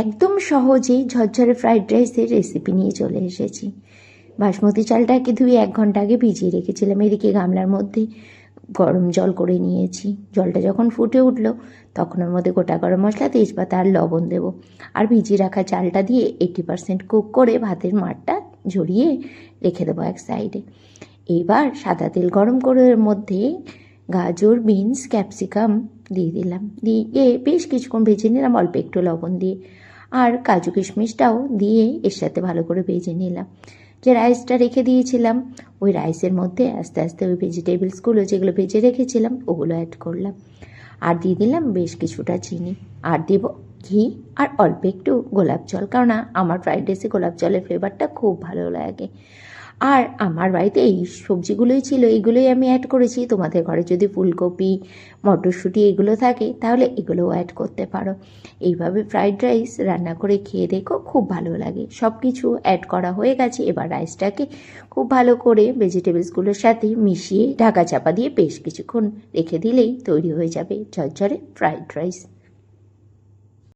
একদম সহজেই ঝরঝরে ফ্রাইড রাইসের রেসিপি নিয়ে চলে এসেছি। বাসমতি চালটাকে ধুয়ে 1 ঘন্টা আগে ভিজিয়ে রেখেছিলাম। এদিকে গামলার মধ্যে গরম জল করে নিয়েছি। জলটা যখন ফুটে উঠলো তখন ওর মধ্যে গোটা গরম মশলা, তেজপাতা আর লবণ দেবো। আর ভিজিয়ে রাখা চালটা দিয়ে 80% কুক করে ভাতের মাড়টা ঝরিয়ে রেখে দেবো এক সাইডে। এবার সাদা তেল গরম করে এর মধ্যে গাজর, বিনস, ক্যাপসিকাম দিয়ে দিলাম। দিয়ে বেশ কিছুক্ষণ ভেজে নিলাম অল্প একটু লবণ দিয়ে। আর কাজু কিশমিশটাও দিয়ে এর সাথে ভালো করে ভেজে নিলাম। যে রাইসটা রেখে দিয়েছিলাম ওই রাইসের মধ্যে আস্তে আস্তে ওই ভেজিটেবলসগুলো যেগুলো ভেজে রেখেছিলাম ওগুলো অ্যাড করলাম। আর দিয়ে দিলাম বেশ কিছুটা চিনি। আর দেব ঘি আর অল্প একটু গোলাপ জল, কারণ আমার ফ্রাইড রাইসে গোলাপ জলের ফ্লেভারটা খুব ভালো লাগে। আর আমার বাড়িতে এই সবজিগুলোই ছিল, এইগুলোই আমি অ্যাড করেছি। তোমাদের ঘরে যদি ফুলকপি, মটরশুঁটি এগুলো থাকে তাহলে এগুলোও অ্যাড করতে পারো। এইভাবে ফ্রাইড রাইস রান্না করে খেয়ে দেখো, খুব ভালো লাগে। সব কিছু অ্যাড করা হয়ে গেছে। এবার রাইসটাকে খুব ভালো করে ভেজিটেবলসগুলোর সাথে মিশিয়ে ঢাকা চাপা দিয়ে বেশ কিছুক্ষণ রেখে দিলেই তৈরি হয়ে যাবে ঝরঝরে ফ্রাইড রাইস।